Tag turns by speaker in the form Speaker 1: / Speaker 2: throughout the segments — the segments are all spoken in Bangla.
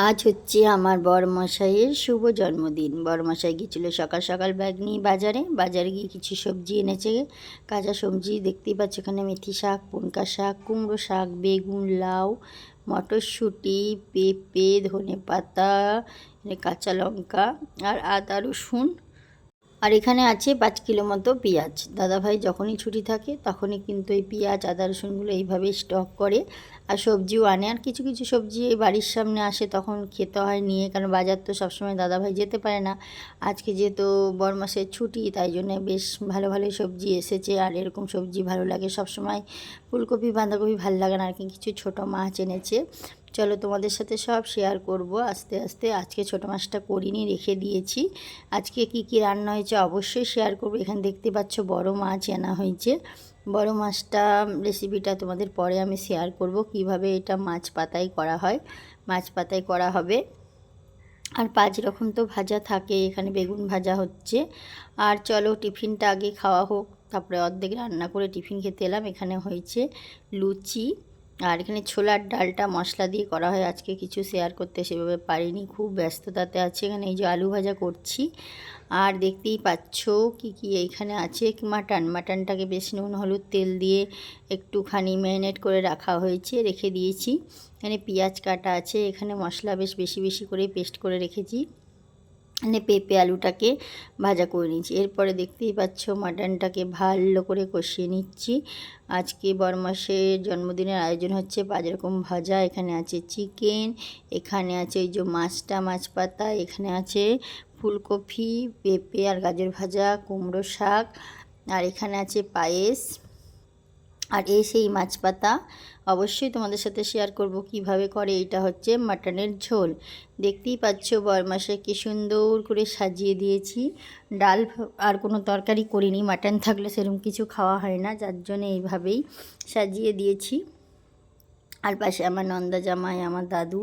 Speaker 1: আজ হচ্ছে আমার বরমশাইয়ের শুভ জন্মদিন। বরমশাই গিয়েছিল সকাল সকাল ব্যাগ নিয়ে বাজারে গিয়ে কিছু সবজি এনেছে। কাঁচা সবজি দেখতেই পাচ্ছ, এখানে মেথি শাক, পুনকা শাক, কুমড়ো শাক, বেগুন, লাউ, মটরশুঁটি, পেঁপে, ধনেপাতা, কাঁচা লঙ্কা আর আদা রসুন। আর এখানে আছে 5 কিলো মতো পেঁয়াজ। দাদাভাই যখনই ছুটি থাকে তখনই কিন্তু এই পেঁয়াজ আদা রসুনগুলো এইভাবেই স্টক করে। আর সবজিও আনে, আর কিছু কিছু সবজি এই বাড়ির সামনে আসে তখন খেতে হয় নিয়ে, কারণ বাজার তো সবসময় দাদাভাই যেতে পারে না। আজকে যেহেতু বরমাসের ছুটি, তাই জন্য বেশ ভালো ভালোই সবজি এসেছে। আর এরকম সবজি ভালো লাগে সবসময়। ফুলকপি বাঁধাকপি ভালো লাগে না, আর কিছু ছোটো মাছ এনেছে। চলো তোমাদের সাথে সব শেয়ার করব আস্তে আস্তে। আজকে ছোটো মাছটা করিনি, রেখে দিয়েছি। আজকে কি কি রান্না হয়েছে অবশ্যই শেয়ার করব। এখানে দেখতে পাচ্ছ বড় মাছ আনা হয়েছে। বড় মাছটা রেসিপিটা তোমাদের পরে আমি শেয়ার করব, কিভাবে এটা মাছ পাতায় করা হয়। মাছ পাতায় করা হবে। আর 5 রকম তো ভাজা থাকে, এখানে বেগুন ভাজা হচ্ছে। আর চলো টিফিনটা আগে খাওয়া হোক, তারপরে অর্ধেক রান্না করে টিফিন খেতে এলাম। এখানে হয়েছে লুচি, আর এখানে ছোলার ডালটা মশলা দিয়ে করা হয়। আজকে কিছু শেয়ার করতে সেভাবে পারিনি, খুব ব্যস্ততাতে আছে। এখানে এই যে আলু ভাজা করছি। আর দেখতেই পাচ্ছ কি কি এইখানে আছে, মাটনটাকে বেশ নুন হলুদ তেল দিয়ে একটুখানি ম্যারিনেট করে রাখা হয়েছে, রেখে দিয়েছি। এখানে পেঁয়াজ কাটা আছে, এখানে মশলা বেশ বেশি বেশি করে পেস্ট করে রেখেছি। এখানে পেঁপে আলুটাকে ভাজা করে নিচ্ছি। এরপরে দেখতেই পাচ্ছ মাটনটাকে ভালো করে কষিয়ে নিচ্ছি। আজকে বরমাসের জন্মদিনের আয়োজন হচ্ছে 5 রকম ভাজা। এখানে আছে চিকেন, এখানে আছে এই যে মাছটা মাছ পাতা, এখানে আছে ফুলকপি, পেঁপে আর গাজর ভাজা, কুমড়ো শাক, আর এখানে আছে পায়েস। আর এই সেই মাছ পাতা অবশ্যই তোমাদের সাথে শেয়ার করব কিভাবে করে। এটা হচ্ছে মাটনের ঝোল। দেখতেই পাচ্ছ বরমাসে কি সুন্দর করে সাজিয়ে দিয়েছি। ডাল আর কোনো তরকারি করিনি, মাটন থাকলে সেরকম কিছু খাওয়া হয় না, যার জন্য এইভাবেই সাজিয়ে দিয়েছি। আর পাশে আমার নন্দা জামাই, আমার দাদু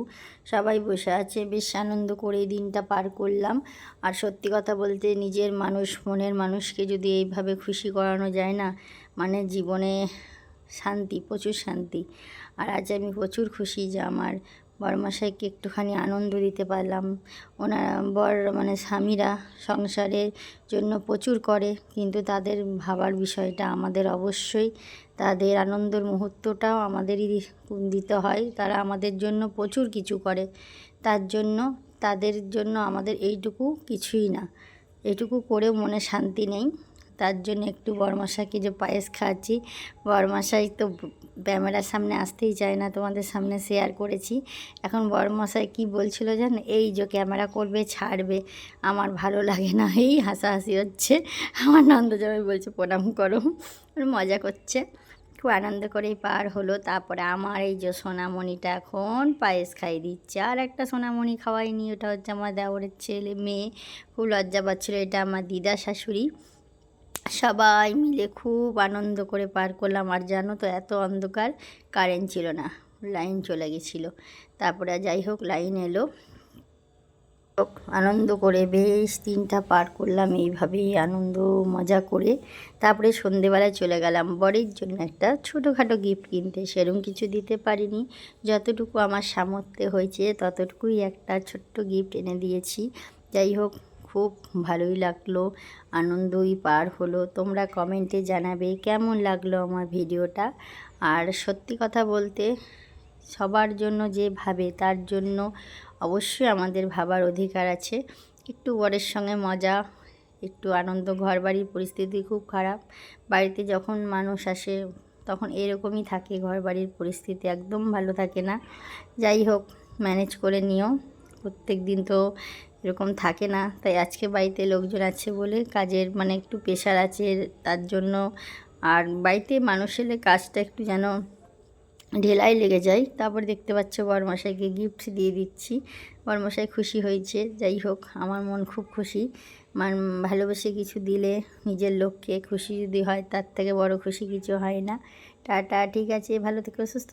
Speaker 1: সবাই বসে আছে। বেশ আনন্দ করে এই দিনটা পার করলাম। আর সত্যি কথা বলতে নিজের মানুষ, মনের মানুষকে যদি এইভাবে খুশি করানো যায় না, মানে জীবনে শান্তি, প্রচুর শান্তি। আর আজ আমি প্রচুর খুশি যে আমার বরমশাইকে একটুখানি আনন্দ দিতে পারলাম। মানে স্বামীরা সংসারের জন্য প্রচুর করে, কিন্তু তাদের ভাবার বিষয়টা আমাদের অবশ্যই, তাদের আনন্দের মুহূর্তটাও আমাদেরই দিতে হয়। তারা আমাদের জন্য প্রচুর কিছু করে, তার জন্য তাদের জন্য আমাদের এইটুকু কিছুই না। এটুকু করেও মনে শান্তি নেই। তার জন্য একটু বরমশাইকে যে পায়েস খাওয়াচ্ছি। বরমশাই তো ক্যামেরার সামনে আসতেই চায় না, তোমাদের সামনে শেয়ার করেছি। এখন বরমশাই কি বলছিল জানো, এই যে ক্যামেরা করবে ছাড়বে, আমার ভালো লাগে না, এই হাসাহাসি হচ্ছে। আমার নন্দজামাই বলছে প্রণাম করো, মজা করছে। খুব আনন্দ করেই পার হলো। তারপরে আমার এই যে সোনামণিটা এখন পায়েস খাইয়ে দিচ্ছে। আর একটা সোনামণি খাওয়াইনি, ওটা হচ্ছে আমার দেওরের ছেলে মেয়ে, খুব লজ্জা পাচ্ছিলো। এটা আমার দিদা শাশুড়ি। সবাই মিলে খুব আনন্দ করে পার করলাম। আর জানো তো এত অন্ধকার, কারেন্ট ছিল না, লাইন চলে গেছিলো। তারপরে যাই হোক লাইন এলো, আনন্দ করে বেশ দিনটা পার করলাম এইভাবেই আনন্দ মজা করে। তারপরে সন্ধেবেলায় চলে গেলাম বরের জন্য একটা ছোটোখাটো গিফট কিনতে। সেরকম কিছু দিতে পারিনি, যতটুকু আমার সামর্থ্য হয়েছে ততটুকুই একটা ছোট্ট গিফট এনে দিয়েছি। যাই হোক খুব ভালোই লাগলো, আনন্দই পার হলো। তোমরা কমেন্টে জানাবে কেমন লাগলো আমার ভিডিওটা। আর সত্যি কথা বলতে সবার জন্য যে ভাবে, তার জন্য অবশ্যই আমাদের ভাবার অধিকার আছে। একটু বরের সঙ্গে মজা, একটু আনন্দ। ঘর বাড়ির পরিস্থিতি খুব খারাপ, বাড়িতে যখন মানুষ আসে তখন এরকমই থাকে, ঘর বাড়ির পরিস্থিতি একদম ভালো থাকে না। যাই হোক ম্যানেজ করে নিও, প্রত্যেক দিন তো এরকম থাকে না। তাই আজকে বাড়িতে লোকজন আছে বলে কাজের মানে একটু প্রেশার আছে, তার জন্য। আর বাড়িতে মানুষ এলে কাজটা একটু যেন ঢেলাই লেগে যায়। তারপর দেখতে পাচ্ছ বরমশাইকে গিফট দিয়ে দিচ্ছি, বরমশাই খুশি হয়েছে। যাই হোক আমার মন খুব খুশি। ভালোবেসে কিছু দিলে নিজের লোককে খুশি যদি হয়, তার থেকে বড় খুশি কিছু হয় না। টাটা, ঠিক আছে, ভালো থেকো, সুস্থ।